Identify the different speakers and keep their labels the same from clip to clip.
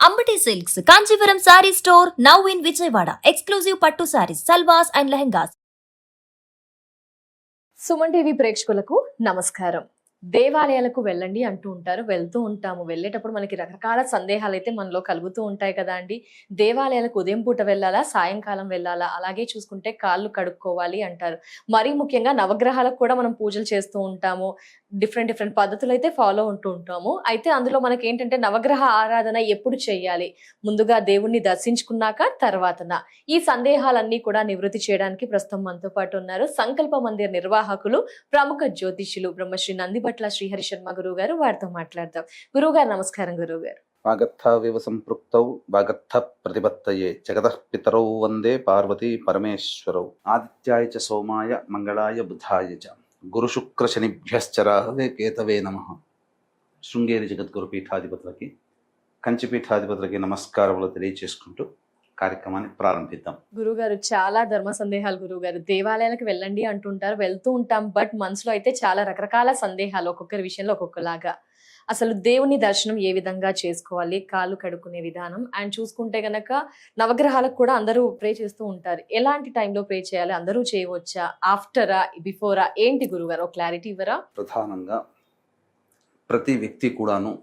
Speaker 1: Ambati silks Kanchipuram sorry store now in Vijayawada. Exclusive పట్టు saris, సల్వాస్ and lehengas.
Speaker 2: Suman TV ప్రేక్షకులకు నమస్కారం. దేవాలయాలకు వెళ్ళండి అంటూ ఉంటారు, వెళ్తూ ఉంటాము. వెళ్ళేటప్పుడు మనకి రకరకాల సందేహాలు అయితే మనలో కలుగుతూ ఉంటాయి కదా అండి. దేవాలయాలకు ఉదయం పూట వెళ్ళాలా, సాయంకాలం వెళ్ళాలా, అలాగే చూసుకుంటే కాళ్ళు కడుక్కోవాలి అంటారు. మరీ ముఖ్యంగా నవగ్రహాలకు కూడా మనం పూజలు చేస్తూ ఉంటాము. డిఫరెంట్ పద్ధతులు అయితే ఫాలో ఉంటూ ఉంటాము. అయితే అందులో మనకి ఏంటంటే నవగ్రహ ఆరాధన ఎప్పుడు చేయాలి, ముందుగా దేవుణ్ణి దర్శించుకున్నాక తర్వాతన, ఈ సందేహాలన్నీ కూడా నివృత్తి చేయడానికి ప్రస్తుతం మనతో పాటు ఉన్నారు సంకల్ప మందిర్ నిర్వాహకులు, ప్రముఖ జ్యోతిష్యులు బ్రహ్మశ్రీ నందిబట్ల శ్రీహరి శర్మ గురువు గారు. వారితో మాట్లాడదాం. గురువు గారు నమస్కారం. గురువు గారు,
Speaker 3: వాగర్థావివ సంపృక్తౌ వాగర్థ ప్రతిపత్తయే జగతః పితరౌ వందే పార్వతీ పరమేశ్వరౌ. ఆదిత్యాయ చ సోమాయ మంగళాయ బుధాయ చ గురు శుక్ర శనిభ్యశ్చరాహవే కేతవే నమః. శృంగేరి జగద్గురు పీఠాధిపతులకి, కంచి పీఠాధిపతులకి నమస్కారములు తెలియచేసుకుంటూ కార్యక్రమాన్ని ప్రారంభిద్దాం.
Speaker 2: గురుగారు చాలా ధర్మ సందేహాలు. గురుగారు, దేవాలయాలకు వెళ్ళండి అంటుంటారు, వెళ్తూ ఉంటాం. బట్ మనసులో అయితే చాలా రకరకాల సందేహాలు, ఒక్కొక్కరి విషయంలో ఒక్కొక్కలాగా. అసలు దేవుని దర్శనం ఏ విధంగా చేసుకోవాలి, కాళ్ళు కడుక్కునే విధానం, అండ్ చూసుకుంటే గనక నవగ్రహాలకు కూడా అందరూ ప్రే చేస్తూ ఉంటారు. ఎలాంటి టైంలో ప్రే చేయాలి, అందరూ చేయవచ్చా, ఆఫ్టరా, బిఫోరా, ఏంటి గురుగారు క్లారిటీ ఇవ్వరా?
Speaker 3: ప్రధానంగా ప్రతి వ్యక్తి కూడాను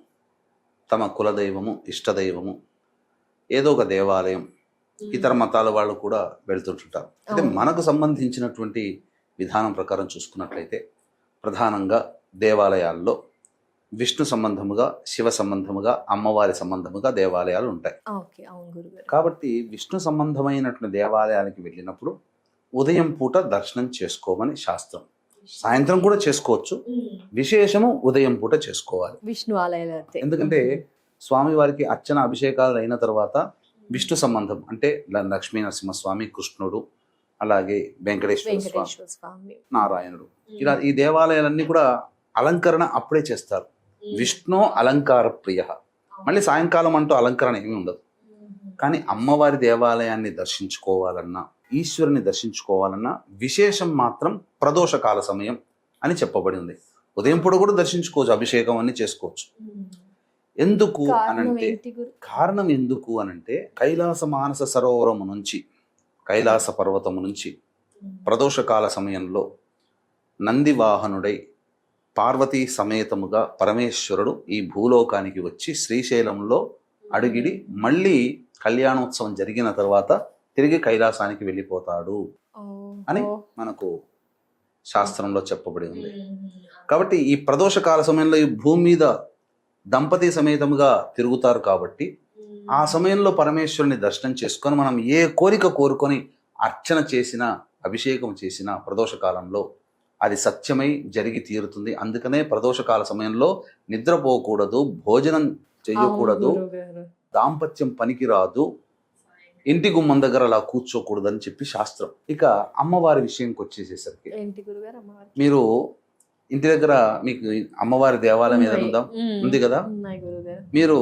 Speaker 3: తమ కులదైవము, ఇష్టదైవము, ఏదో ఒక దేవాలయం, ఇతర మతాల వాళ్ళు కూడా వెళ్తుంటుంటారు. అయితే మనకు సంబంధించినటువంటి విధానం ప్రకారం చూసుకున్నట్లయితే ప్రధానంగా దేవాలయాల్లో విష్ణు సంబంధముగా, శివ సంబంధముగా, అమ్మవారి సంబంధముగా దేవాలయాలు ఉంటాయి. కాబట్టి విష్ణు సంబంధమైనటువంటి దేవాలయానికి వెళ్ళినప్పుడు ఉదయం పూట దర్శనం చేసుకోమని శాస్త్రం. సాయంత్రం కూడా చేసుకోవచ్చు, విశేషము ఉదయం పూట చేసుకోవాలి
Speaker 2: విష్ణు ఆలయాలు.
Speaker 3: ఎందుకంటే స్వామివారికి అర్చన అభిషేకాలు అయిన తర్వాత విష్ణు సంబంధం అంటే లక్ష్మీ నరసింహస్వామి, కృష్ణుడు, అలాగే వెంకటేశ్వర స్వామి, నారాయణుడు, ఇలా ఈ దేవాలయాలన్నీ కూడా అలంకరణ అప్పుడే చేస్తారు. విష్ణు అలంకార ప్రియ. మళ్ళీ సాయంకాలం అంటూ అలంకరణ ఏమీ ఉండదు. కానీ అమ్మవారి దేవాలయాన్ని దర్శించుకోవాలన్నా, ఈశ్వరుని దర్శించుకోవాలన్నా విశేషం మాత్రం ప్రదోషకాల సమయం అని చెప్పబడి ఉంది. ఉదయం పూట కూడా దర్శించుకోవచ్చు, అభిషేకం అన్ని చేసుకోవచ్చు. ఎందుకు అనంటే, కారణం ఎందుకు అనంటే కైలాస మానస సరోవరము నుంచి, కైలాస పర్వతము నుంచి ప్రదోషకాల సమయంలో నందివాహనుడై పార్వతీ సమేతముగా పరమేశ్వరుడు ఈ భూలోకానికి వచ్చి శ్రీశైలంలో అడుగిడి మళ్ళీ కళ్యాణోత్సవం జరిగిన తర్వాత తిరిగి కైలాసానికి వెళ్ళిపోతాడు అని మనకు శాస్త్రంలో చెప్పబడి ఉంది. కాబట్టి ఈ ప్రదోషకాల సమయంలో ఈ భూమి మీద దంపతి సమేతముగా తిరుగుతారు. కాబట్టి ఆ సమయంలో పరమేశ్వరుని దర్శనం చేసుకొని మనం ఏ కోరిక కోరుకొని అర్చన చేసినా, అభిషేకం చేసినా ప్రదోషకాలంలో అది సత్యమై జరిగి తీరుతుంది. అందుకనే ప్రదోషకాల సమయంలో నిద్రపోకూడదు, భోజనం చేయకూడదు, దాంపత్యం పనికిరాదు, ఇంటి గుమ్మం దగ్గర అలా కూర్చోకూడదు అని చెప్పి శాస్త్రం. ఇక అమ్మవారి విషయంకి వచ్చేసేసరికి, మీరు ఇంటి దగ్గర మీకు అమ్మవారి దేవాలయం ఏదైనా ఉంది కదా, మీరు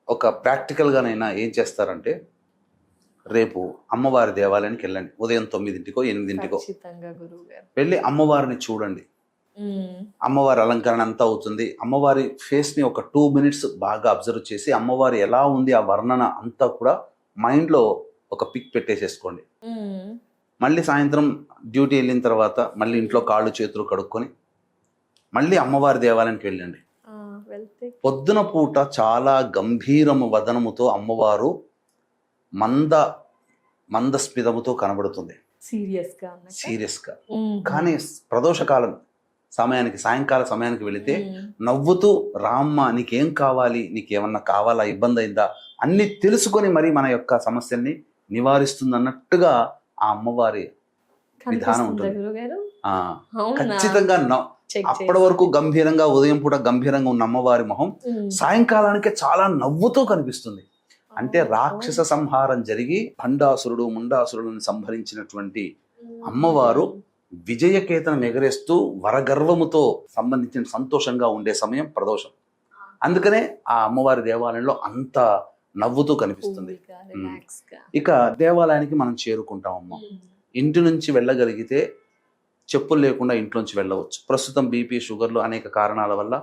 Speaker 3: ఒక ప్రాక్టికల్గానైనా ఏం చేస్తారంటే రేపు అమ్మవారి దేవాలయానికి వెళ్ళండి. ఉదయం 9ంటికో 8ంటికో వెళ్ళి అమ్మవారిని చూడండి. అమ్మవారి అలంకరణ అంతా అవుతుంది. అమ్మవారి ఫేస్ ని ఒక 2 minutes బాగా అబ్జర్వ్ చేసి అమ్మవారి ఎలా ఉంది ఆ వర్ణన అంతా కూడా మైండ్ లో ఒక పిక్ పెట్టేసేసుకోండి. మళ్ళీ సాయంత్రం డ్యూటీ వెళ్ళిన తర్వాత మళ్ళీ ఇంట్లో కాళ్ళు చేతులు కడుక్కొని మళ్ళీ అమ్మవారి దేవాలయానికి వెళ్ళండి. పొద్దున పూట చాలా గంభీరము వదనముతో అమ్మవారు మందస్మితముతో కనబడుతుంది, సీరియస్ గా. కానీ ప్రదోషకాలం సమయానికి, సాయంకాల సమయానికి వెళితే నవ్వుతూ, రామ్మ నీకేం కావాలి, నీకేమన్నా కావాలా, ఇబ్బంది అయిందా అన్ని తెలుసుకొని మరి మన యొక్క సమస్యల్ని నివారిస్తుంది అన్నట్టుగా ఆ అమ్మవారి విధానం ఉంటుంది. ఖచ్చితంగా అప్పటి వరకు గంభీరంగా, ఉదయం పూట గంభీరంగా ఉన్న అమ్మవారి మొహం సాయంకాలానికి చాలా నవ్వుతూ కనిపిస్తుంది. అంటే రాక్షస సంహారం జరిగి భండాసురుడు, ముండాసురులను సంహరించినటువంటి అమ్మవారు విజయకేతనం ఎగరేస్తూ వరగర్వముతో సంబంధించిన సంతోషంగా ఉండే సమయం ప్రదోషం. అందుకనే ఆ అమ్మవారి దేవాలయంలో అంత నవ్వుతూ కనిపిస్తుంది. ఇక దేవాలయానికి మనం చేరుకుంటామమ్మ. ఇంటి నుంచి వెళ్ళగలిగితే చెప్పులు లేకుండా ఇంట్లోంచి వెళ్ళవచ్చు. ప్రస్తుతం బీపీ, షుగర్లు అనేక కారణాల వల్ల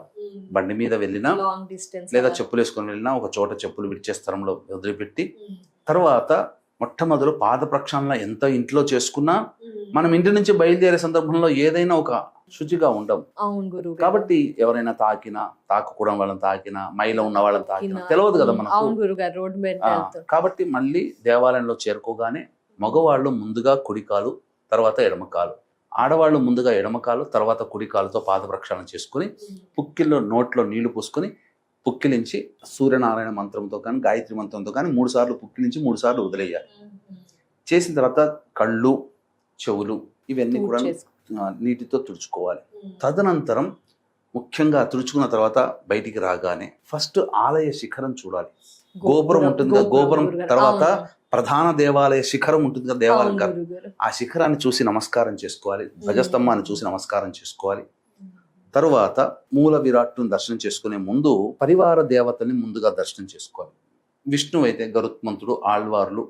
Speaker 3: బండి మీద వెళ్ళినా
Speaker 2: లాంగ్ డిస్టెన్స్
Speaker 3: లేదా చెప్పులు వేసుకొని వెళ్ళినా ఒక చోట చెప్పులు విడిచే స్థలంలో వదిలిపెట్టి, తర్వాత మొట్టమొదలు పాద ప్రక్షాళన ఎంత ఇంట్లో చేసుకున్నా మనం ఇంటి నుంచి బయలుదేరే సందర్భంలో ఏదైనా ఒక శుచిగా ఉండం.
Speaker 2: అవును గురువు.
Speaker 3: కాబట్టి ఎవరైనా తాకినా, తాకకూడని వాళ్ళని తాకినా, మైలో ఉన్న వాళ్ళని తాకినా తెలియదు కదా మనకు.
Speaker 2: అవును గురువు గారు, రోడ్ మీద
Speaker 3: కాబట్టి మళ్ళీ దేవాలయంలో చేరుకోగానే మగవాళ్ళు ముందుగా కుడికాలు, తర్వాత ఎడమకాలు, ఆడవాళ్ళు ముందుగా ఎడమకాలు, తర్వాత కుడికాలుతో పాద ప్రక్షాళన చేసుకుని పుక్కిల్లో నోట్లో నీళ్లు పూసుకొని పుక్కిలించి సూర్యనారాయణ మంత్రంతో కానీ గాయత్రి మంత్రంతో కానీ 3 సార్లు పుక్కిలించి 3 సార్లు వదిలేయాలి. చేసిన తర్వాత కళ్ళు, చెవులు ఇవన్నీ కూడా నీటితో తుడుచుకోవాలి. తదనంతరం ముఖ్యంగా తుడుచుకున్న తర్వాత బయటికి రాగానే ఫస్ట్ ఆలయ శిఖరం చూడాలి. గోపురం ఉంటుంది కదా, గోపురం తర్వాత ప్రధాన దేవాలయ శిఖరం ఉంటుంది కదా, దేవాలయం గారు, ఆ శిఖరాన్ని చూసి నమస్కారం చేసుకోవాలి. ధ్వజస్తంభాన్ని చూసి నమస్కారం చేసుకోవాలి. తరువాత మూల విరాట్ను దర్శనం చేసుకునే ముందు పరివార దేవతని ముందుగా దర్శనం చేసుకోవాలి. విష్ణువు అయితే గరుత్మంతుడు, ఆళ్వార్లు,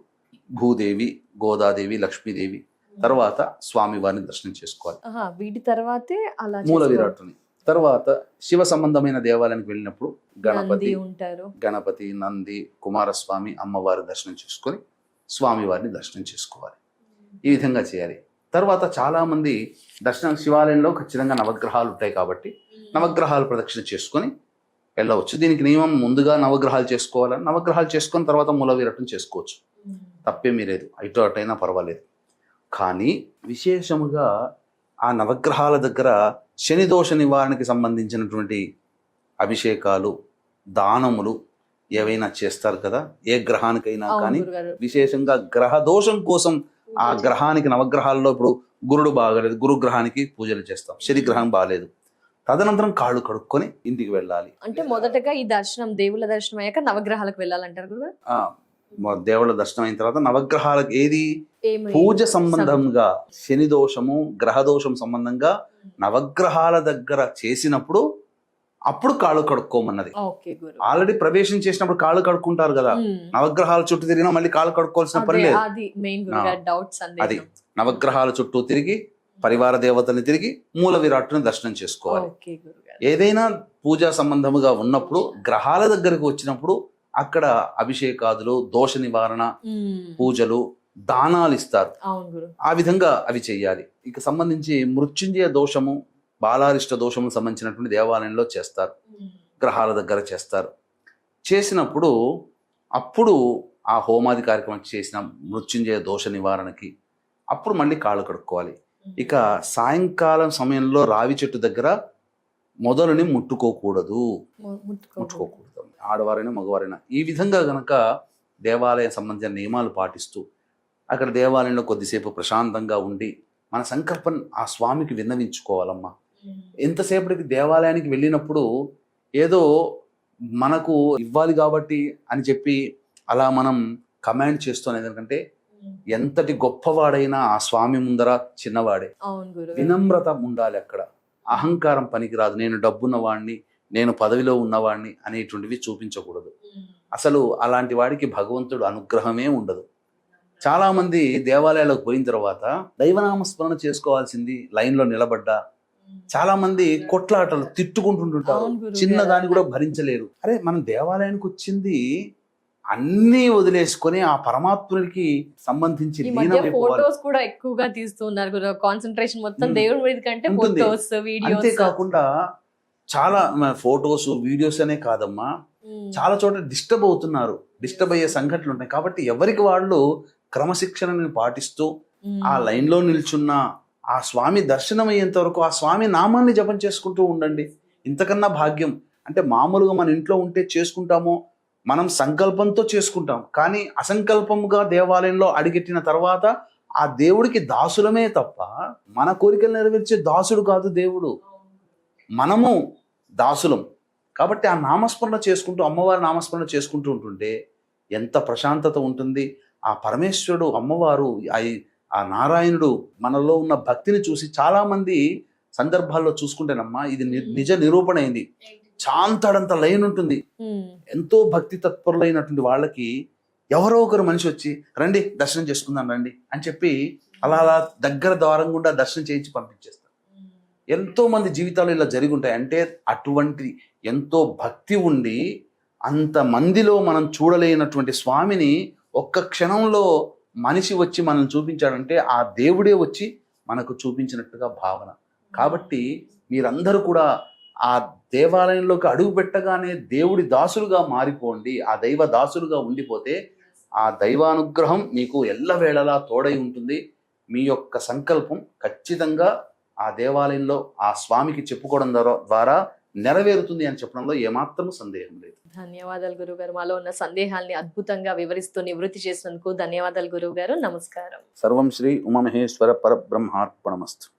Speaker 3: భూదేవి, గోదాదేవి, లక్ష్మీదేవి, తర్వాత స్వామి వారిని దర్శనం చేసుకోవాలి.
Speaker 2: వీటి తర్వాతే అలా
Speaker 3: మూల విరాట్టుని. తర్వాత శివ సంబంధమైన దేవాలయానికి వెళ్ళినప్పుడు గణపతి, నంది, కుమారస్వామి, అమ్మవారి దర్శనం చేసుకొని స్వామి వారిని దర్శనం చేసుకోవాలి. ఈ విధంగా చేయాలి. తర్వాత చాలా మంది దర్శనం శివాలయంలో ఖచ్చితంగా నవగ్రహాలు ఉంటాయి కాబట్టి నవగ్రహాలు ప్రదక్షిణ చేసుకొని వెళ్ళవచ్చు. దీనికి నియమం ముందుగా నవగ్రహాలు చేసుకోవాలి. నవగ్రహాలు చేసుకొని తర్వాత మూల విరాటం చేసుకోవచ్చు, తప్పేమీ లేదు. ఇటు అటైనా పర్వాలేదు. కానీ విశేషముగా ఆ నవగ్రహాల దగ్గర శని దోష నివారణకి సంబంధించినటువంటి అభిషేకాలు, దానములు ఏవైనా చేస్తారు కదా, ఏ గ్రహానికైనా కానీ విశేషంగా గ్రహ దోషం కోసం ఆ గ్రహానికి నవగ్రహాల్లో ఇప్పుడు గురుడు బాగలేదు, గురుగ్రహానికి పూజలు చేస్తాం. శని గ్రహం బాగాలేదు, తదనంతరం కాళ్ళు కడుక్కొని ఇంటికి వెళ్ళాలి.
Speaker 2: అంటే మొదటగా ఈ దర్శనం, దేవుళ్ళ దర్శనం అయ్యాక నవగ్రహాలకు వెళ్ళాలంటారు గురువు.
Speaker 3: దేవుళ్ళ దర్శనం అయిన తర్వాత నవగ్రహాలకు ఏది పూజ సంబంధంగా శని దోషము, గ్రహ దోషం సంబంధంగా నవగ్రహాల దగ్గర చేసినప్పుడు అప్పుడు కాళ్ళు కడుక్కోమన్నది. ఆల్రెడీ ప్రవేశం చేసినప్పుడు కాళ్ళు కడుక్కుంటారు కదా, నవగ్రహాల చుట్టూ తిరిగినా మళ్ళీ కాళ్ళు కడుక్కోవాల్సిన పని లేదు. అది నవగ్రహాల చుట్టూ తిరిగి పరివార దేవతల్ని తిరిగి మూల విరాట్టుని దర్శనం చేసుకోవాలి. ఏదైనా పూజా సంబంధముగా ఉన్నప్పుడు గ్రహాల దగ్గరకు వచ్చినప్పుడు అక్కడ అభిషేకాదులు, దోష నివారణ పూజలు, దానాలు ఇస్తారు. ఆ విధంగా అవి చెయ్యాలి. ఇక సంబంధించి మృత్యుంజయ దోషము, బాలారిష్ట దోషము సంబంధించినటువంటి దేవాలయంలో చేస్తారు, గ్రహాల దగ్గర చేస్తారు. చేసినప్పుడు అప్పుడు ఆ హోమాది కార్యక్రమం చేసిన మృత్యుంజయ దోష నివారణకి అప్పుడు మళ్ళీ కాళ్ళు కడుక్కోవాలి. ఇక సాయంకాలం సమయంలో రావి చెట్టు దగ్గర మొదలుని ముట్టుకోకూడదు. ఆడవారైనా మగవారైనా ఈ విధంగా గనక దేవాలయం సంబంధించిన నియమాలు పాటిస్తూ అక్కడ దేవాలయంలో కొద్దిసేపు ప్రశాంతంగా ఉండి మన సంకల్పం ఆ స్వామికి విన్నవించుకోవాలమ్మా. ఎంతసేపటికి దేవాలయానికి వెళ్ళినప్పుడు ఏదో మనకు ఇవ్వాలి కాబట్టి అని చెప్పి అలా మనం కమాండ్ చేస్తున్నాం. ఎందుకంటే ఎంతటి గొప్పవాడైనా ఆ స్వామి ముందర చిన్నవాడే. వినమ్రత ఉండాలి అక్కడ. అహంకారం పనికిరాదు. నేను డబ్బున్న వాడిని, నేను పదవిలో ఉన్నవాడిని అనేటువంటివి చూపించకూడదు. అసలు అలాంటి వాడికి భగవంతుడు అనుగ్రహమే ఉండదు. చాలా మంది దేవాలయాలకు పోయిన తర్వాత దైవనామస్మరణ చేసుకోవాల్సింది లైన్లో నిలబడ్డా చాలా మంది కొట్లాటలు తిట్టుకుంటుంటారు, చిన్నదాన్ని కూడా భరించలేరు. అరే మనం దేవాలయానికి వచ్చింది అన్ని వదిలేసుకొని ఆ పరమాత్మునికి సంబంధించి
Speaker 2: ఫోటోస్ కూడా ఎక్కువగా తీస్తున్నారు. కాన్సంట్రేషన్ మొత్తం దేవుడి మీద కంటే ఫోటోస్, వీడియోస్.
Speaker 3: అంతేకాకుండా చాలా ఫోటోస్, వీడియోస్ అనే కాదమ్మా, చాలా చోట్ల డిస్టర్బ్ అవుతున్నారు. డిస్టర్బ్ అయ్యే సంఘటనలు ఉంటాయి. కాబట్టి ఎవరికి వాళ్ళు క్రమశిక్షణని పాటిస్తూ ఆ లైన్ లో నిల్చున్న ఆ స్వామి దర్శనం అయ్యేంత వరకు ఆ స్వామి నామాన్ని జపం చేసుకుంటూ ఉండండి. ఇంతకన్నా భాగ్యం అంటే మామూలుగా మన ఇంట్లో ఉంటే చేసుకుంటామో, మనం సంకల్పంతో చేసుకుంటాం. కానీ అసంకల్పంగా దేవాలయంలో అడిగెట్టిన తర్వాత ఆ దేవుడికి దాసులమే తప్ప మన కోరికలు నెరవేర్చే దాసుడు కాదు దేవుడు, మనము దాసులం. కాబట్టి ఆ నామస్మరణ చేసుకుంటూ, అమ్మవారి నామస్మరణ చేసుకుంటూ ఉంటుంటే ఎంత ప్రశాంతత ఉంటుంది. ఆ పరమేశ్వరుడు, అమ్మవారు, ఆ నారాయణుడు మనలో ఉన్న భక్తిని చూసి చాలా మంది సందర్భాల్లో చూసుకుంటేనమ్మా ఇది నిజ నిరూపణ అయింది. చాంతడంత లైన్ ఉంటుంది. ఎంతో భక్తి తత్పరులైనటువంటి వాళ్ళకి ఎవరో ఒకరు మనిషి వచ్చి రండి దర్శనం చేసుకుందాం రండి అని చెప్పి అలా అలా దగ్గర ద్వారం గుండా దర్శనం చేయించి పంపించేస్తారు. ఎంతో మంది జీవితాలు ఇలా జరిగి ఉంటాయి. అంటే అటువంటి ఎంతో భక్తి ఉండి అంత మందిలో మనం చూడలేనటువంటి స్వామిని ఒక్క క్షణంలో మనిషి వచ్చి మనం చూపించాడంటే ఆ దేవుడే వచ్చి మనకు చూపించినట్టుగా భావన. కాబట్టి మీరందరూ కూడా ఆ దేవాలయంలోకి అడుగు పెట్టగానే దేవుడి దాసులుగా మారిపోండి, ఆ దైవ దాసులుగా ఉండిపోతే ఆ దైవానుగ్రహం మీకు ఎల్లవేళలా తోడై ఉంటుంది. మీ యొక్క సంకల్పం ఖచ్చితంగా ఆ దేవాలయంలో ఆ స్వామికి చెప్పుకోవడం ద్వారా నెరవేరుతుంది అని చెప్పడంలో ఏమాత్రం సందేహం లేదు.
Speaker 2: ధన్యవాదాలు గురువు గారు. మాలో ఉన్న సందేహాల్ని అద్భుతంగా వివరిస్తూ నివృత్తి చేసినందుకు ధన్యవాదాలు గురువు గారు. నమస్కారం.
Speaker 3: సర్వం శ్రీ ఉమామహేశ్వర పరబ్రహ్మార్పణమస్తు.